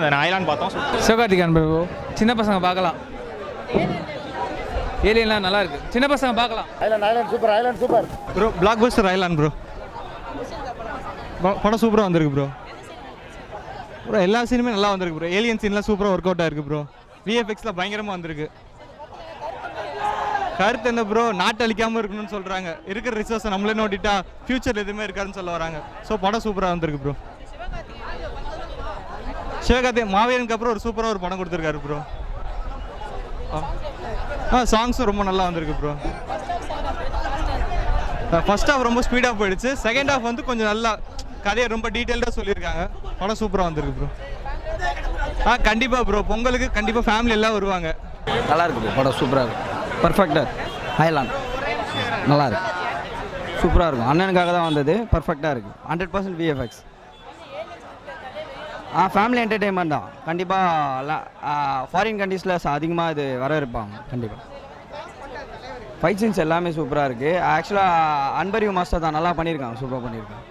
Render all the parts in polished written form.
அந்த ஐலாண்ட் பார்த்தோம். சிவகார்த்திகேயன் ப்ரோ, சின்ன பசங்க பார்க்கலாம். ஏலியன்லாம் நல்லா இருக்கு, சின்ன பசங்க பார்க்கலாம். Island super bro. Black Bastar island bro. படம் சூப்பராக வந்திருக்கு ப்ரோ. ப்ரோ எல்லா சீனுமே நல்லா வந்திருக்கு ப்ரோ. ஏலியன் சீன்லாம் சூப்பராக ஒர்க் அவுட் ஆயிருக்கு ப்ரோ. விஎஃப்எக்ஸில் பயங்கரமாக வந்திருக்கு. கருத்து என்ன ப்ரோ, நாட்டு அழிக்காமல் இருக்கணும்னு சொல்கிறாங்க. இருக்கிற ரிசோர்ஸை நம்மளே நோட்டிட்டா ஃபியூச்சர் எதுவுமே இருக்காதுன்னு சொல்ல வராங்க. ஸோ படம் சூப்பராக வந்திருக்கு ப்ரோ. சிவகார்த்திகேயன் மாவீரனுக்கு அப்புறம் ஒரு சூப்பராக ஒரு படம் கொடுத்துருக்காரு ப்ரோ. சாங்ஸும் ரொம்ப நல்லா வந்திருக்கு ப்ரோ. ஃபர்ஸ்ட் ஹாஃப் ரொம்ப ஸ்பீடாக போயிடுச்சு. செகண்ட் ஹாஃப் வந்து கொஞ்சம் நல்லா கதையை ரொம்ப டீட்டெயில்டாக சொல்லியிருக்காங்க. படம் சூப்பராக வந்திருக்கு ப்ரோ. கண்டிப்பாக ப்ரோ, பொங்கலுக்கு கண்டிப்பாக ஃபேமிலி எல்லாம் வருவாங்க. நல்லா இருக்குது படம், சூப்பராக இருக்கும். பர்ஃபெக்டாக ஹைலாண்ட் நல்லா இருக்கு, சூப்பராக இருக்கும். அண்ணனுக்காக தான் வந்தது, பர்ஃபெக்டாக இருக்குது. 100% VFX. ஃபேமிலி என்டர்டெயின்மெண்ட் தான். கண்டிப்பாக ஃபாரின் கண்ட்ரீஸில் அதிகமாக இது வரவேற்பாங்க. கண்டிப்பாக ஃபைட் சீன்ஸ் எல்லாமே சூப்பராக இருக்குது. ஆக்சுவலாக அன்பரியூ மாஸ்டர் தான் நல்லா பண்ணியிருக்காங்க, சூப்பராக பண்ணியிருக்காங்க.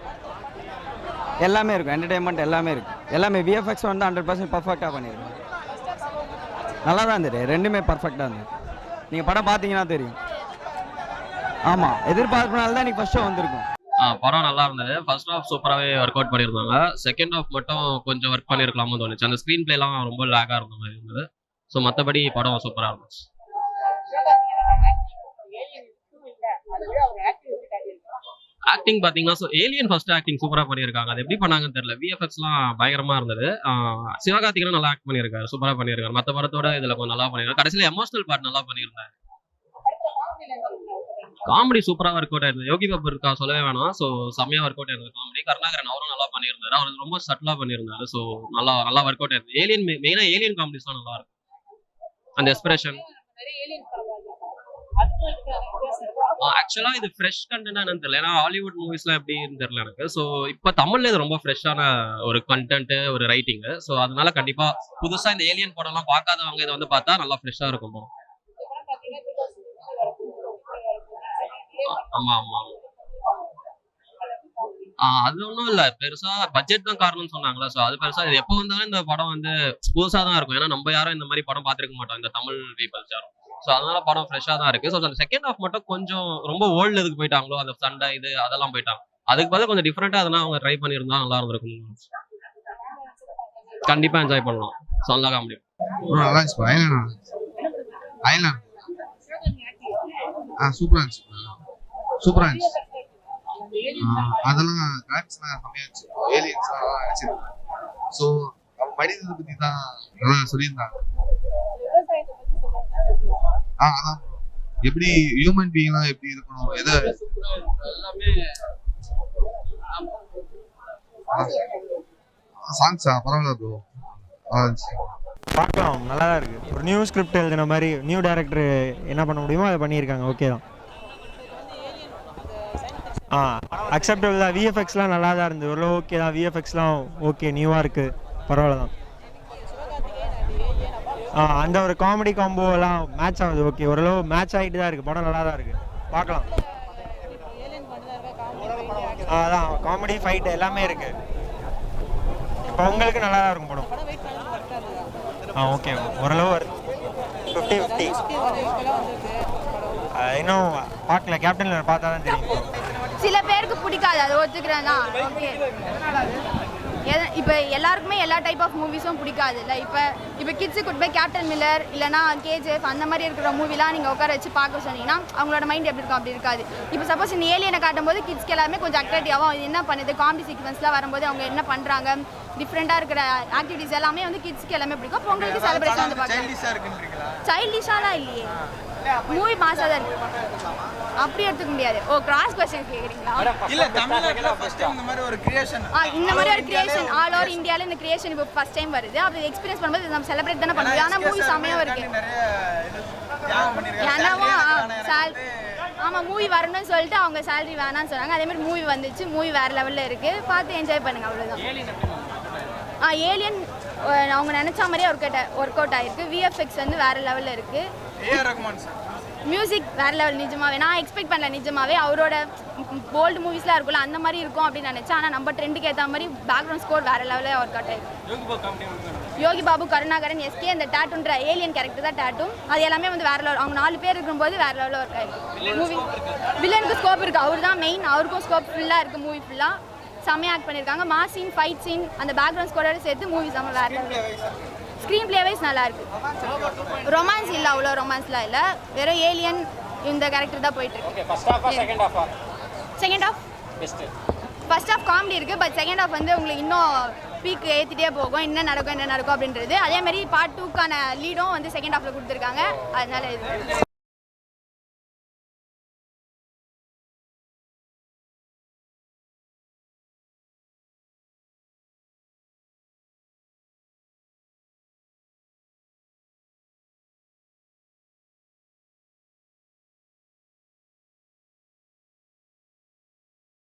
எல்லாமே இருக்கும், என்டர்டெயின்மெண்ட் எல்லாமே இருக்குது. எல்லாமே VFX வந்து 100% பர்ஃபெக்டாக பண்ணியிருக்காங்க. நல்லா தான் இருந்தது, ரெண்டுமே பர்ஃபெக்டாக இருந்தது. நீங்கள் படம் பார்த்தீங்கன்னா தெரியும். ஆமாம், எதிர்பார்ப்புனால தான் நீங்கள் ஃபர்ஸ்ட் ஷோ வந்திருக்கும். படம் நல்லா இருந்தது. ஃபர்ஸ்ட் ஹாஃப் சூப்பராகவே ஒர்க் அவுட் பண்ணியிருந்தாங்க. செகண்ட் ஹாஃப் மட்டும் கொஞ்சம் ஒர்க் பண்ணியிருக்கலாம்னு தோணுச்சு. அந்த ஸ்க்ரீன் பிளேலாம் ரொம்ப லேக்காக இருந்த மாதிரி இருந்தது. ஸோ மற்றபடி படம் சூப்பராக இருந்துச்சு. ஆக்டிங் பார்த்தீங்கன்னா ஏலியன் ஃபர்ஸ்ட் ஆக்டிங் சூப்பராக பண்ணியிருக்காங்க. அது எப்படி பண்ணாங்கன்னு தெரியல. விஎஃப்எக்ஸ்லாம் பயங்கரமாக இருந்தது. சிவகார்த்திகேயன் நல்லா ஆக்ட் பண்ணியிருக்காரு, சூப்பராக பண்ணியிருக்காரு. மற்ற படத்தோட இதில் கொஞ்சம் நல்லா பண்ணியிருக்காரு. கடைசியில் எமோஷனல் பார்ட் நல்லா பண்ணியிருந்தாரு. காமெடி சூப்பராக ஒர்க் அவுட் ஆயிருந்தது. யோகி பாபு இருக்கா சொல்லவே வேணாம். ஸோ செம்மையாக ஒர்க் அவுட் ஆயிருந்தது காமெடி. கருணாகரன் அவரும் நல்லா பண்ணியிருந்தாரு. அவர் ரொம்ப சட்டிலாக பண்ணியிருந்தாரு. ஸோ நல்லா ஒர்க் அவுட் ஆயிருந்தது. ஏலியன் மெயினாக ஏலியன் காமெடிஸ் தான் நல்லா இருக்கும். அந்த எக்ஸ்பிரஷன் ஆக்சுவலா இது ஃப்ரெஷ் கண்டென்ட் என்னன்னு தெரியல. ஏன்னா ஹாலிவுட் மூவிஸ்லாம் எப்படின்னு தெரியல எனக்கு. ஸோ இப்போ தமிழ்ல இது ரொம்ப ஃப்ரெஷ்ஷான ஒரு கண்டென்ட், ஒரு ரைட்டிங். ஸோ அதனால கண்டிப்பா புதுசா இந்த ஏலியன் படம்லாம் பார்க்காதவங்க இதை வந்து பார்த்தா நல்லா ஃப்ரெஷ்ஷா இருக்கும் படம். ஆமா ஆமா. அது ஒன்றும் இல்லை, பெருசா பட்ஜெட் தான் காரணம்னு சொன்னாங்களா. ஸோ அது பெருசா இது எப்போ வந்தாலும் இந்த படம் வந்து புதுசாக தான் இருக்கும். ஏன்னா நம்ம யாரும் இந்த மாதிரி படம் பார்த்துருக்க மாட்டோம், இந்த தமிழ் பீப்பிள்ஸ் யாரும். ஸோ அதனால படம் ஃப்ரெஷ்ஷாக தான் இருக்கு. ஸோ அந்த செகண்ட் ஹாஃப் மட்டும் கொஞ்சம் ரொம்ப ஓல்டு இதுக்கு போயிட்டாங்களோ, அந்த சண்டை இது அதெல்லாம் போயிட்டாங்க. அதுக்கு பதில் கொஞ்சம் டிஃப்ரெண்டா அதெல்லாம் அவங்க ட்ரை பண்ணியிருந்தா நல்லா இருந்திருக்கும். கண்டிப்பா என்ஜாய் பண்ணலாம். ஸோ நல்லா காமெடி சூப்பரா இருந்துச்சு. சூப்பரா இருந்துச்சு. அதெல்லாம் கிராஃபிக்ஸ்லாம் செம்மையா இருந்துச்சு. ஏலியன்ஸ்லாம் நல்லா நடிச்சிருந்தாங்க. ஸோ மனிதனை பத்தி தான் நல்லா சொல்லியிருந்தாங்க. அதான் எப்படி ஹியூமன் பீயிங்லாம் எப்படி இருக்கணும், எதை சாங்ஸா பரவாயில்ல ப்ரோ. பார்க்கலாம், நல்லா தான் இருக்கு. ஒரு நியூ ஸ்கிரிப்ட் எழுதின மாதிரி நியூ டைரக்டர் என்ன பண்ண முடியுமோ அதை பண்ணியிருக்காங்க. ஓகே தான். அக்செப்டபிள் தான். விஎஃப்எக்ஸ்லாம் நல்லா தான் இருந்தது. ஒரு ஓகே தான். விஎஃப்எக்ஸ்லாம் ஓகே, நியூவாக இருக்குது, பரவாயில்ல தான். அந்த ஒரு காமெடி காம்போலாம் மேட்ச் ஆகுது. ஓகே, ஓரளவு மேட்ச் ஆகிட்டு தான் இருக்குது. படம் நல்லா தான் இருக்குது, பார்க்கலாம். அதான் காமெடி ஃபைட் எல்லாமே இருக்குது. இப்போ உங்களுக்கு நல்லா தான் இருக்கும் படம். ஓகே, ஓரளவு 50-50. இன்னும் பார்க்கல, கேப்டன்ல பார்த்தா தான் தெரியும். சில பேருக்கு பிடிக்காது, அது ஒத்துக்கிறேன் தான். இப்போ எல்லாருக்குமே எல்லா டைப் ஆஃப் மூவிஸும் பிடிக்காது இல்லை. இப்போ கிட்ஸு கூட்டு போய் கேப்டன் மில்லர் இல்லைனா கேஜிஎஃப் அந்த மாதிரி இருக்கிற மூவிலாம் நீங்கள் உட்கார வச்சு பார்க்க சொன்னீங்கன்னா அவங்களோட மைண்ட் எப்படி இருக்கும், அப்படி இருக்காது. இப்போ சப்போஸ் இந்த ஏலியனை காட்டும் போது கிட்ஸ்க்கு எல்லாமே கொஞ்சம் அட்ராக்டிவாகவும் அது என்ன பண்ணுது, காமெடி சீக்வன்ஸ்லாம் வரும்போது அவங்க என்ன பண்ணுறாங்க, டிஃப்ரெண்ட்டாக இருக்கிற ஆக்டிவிட்டிஸ் எல்லாமே வந்து கிட்ஸ்க்கு எல்லாமே பிடிக்கும். பொங்கலுக்கு செலிப்ரேஷன் வந்து பார்க்கலாம். சைல்டிஷாலாம் இல்லையே, மூவி மாசாக தான் இருக்கு. அப்படி எடுத்துக்க முடியாது. கிராஸ் கொஸ்டின் கேக்குறீங்களா? இல்ல, தமிழ்நாட்டுல ஃபர்ஸ்ட் டைம் இந்த மாதிரி ஒரு கிரியேஷன் ஆல் ஓவர் இந்தியால இந்த கிரியேஷன் இப்போ ஃபர்ஸ்ட் டைம் வருது. அப்படி எக்ஸ்பீரியன்ஸ் பண்ணும்போது நம்ம செலிப்ரேட் தானே பண்ணுவோம். ஆனா மூவி செமையா இருக்கு. ஆமா, மூவி வரணும்னு சொல்லிட்டு அவங்க சேலரி வேணாம்னு சொன்னாங்க. அதே மாதிரி மூவி வந்துச்சு. மூவி வேற லெவல்ல இருக்கு, பார்த்து என்ஜாய் பண்ணுங்க, அவ்வளவுதான். ஏலியன் அவங்க நினைச்ச மாதிரியே ஒர்க் அவுட் ஆயிருக்கு. விஎஃப்எக்ஸ் வந்து வேற லெவல்ல இருக்கு. மியூசிக் வேற லெவல். நிஜமாவே நான் எக்ஸ்பெக்ட் பண்ணல. நிஜமாவே அவரோட போல்டு மூவிஸ்லாம் இருக்கும்ல அந்த மாதிரி இருக்கும் அப்படின்னு நினைச்சேன். ஆனால் நம்ம ட்ரெண்டுக்கு ஏற்ற மாதிரி பேக்ரவுண்ட் ஸ்கோர் வேற லெவலில் ஒர்க் அவுட் ஆயிருக்கு. யோகி பாபு, கருணாகரன், எஸ்கே அந்த டேட்டுன்ற ஏலியன் கேரக்டர் தான் டேட்டு. அது எல்லாமே வந்து வேற லெவல். அவங்க 4 பேர் இருக்கும்போது வேற லெவலில் ஒர்க் ஆயிருக்கு மூவி. வில்லனுக்கு ஸ்கோப் இருக்குது, அவர் தான் மெயின். அவருக்கும் ஸ்கோப் ஃபுல்லாக இருக்குது. மூவி ஃபுல்லாக செம்மையாக ஆக்ட் பண்ணியிருக்காங்க. மாஸ் சீன், ஃபைட் சீன், அந்த பேக்ரவுண்ட் ஸ்கோரோட சேர்த்து மூவி செம்ம வேற லெவல். ஸ்க்ரீன் பிளே வைஸ் நல்லா இருக்கு. ரொமான்ஸ் இல்லை, அவ்வளோ ரொமான்ஸ்லாம் இல்லை. வெறும் ஏலியன் இந்த கேரக்டர் தான் போயிட்டு இருக்கு. Second half first half comedy இருக்குது. பட் செகண்ட் ஹாஃப் வந்து உங்களுக்கு இன்னும் பீக் ஏற்றிட்டே போகும். என்ன நடக்கும் அப்படின்றது. அதே மாதிரி பார்ட் 2க்கான லீடும் வந்து செகண்ட் ஹாஃபில் கொடுத்துருக்காங்க. அதனால இது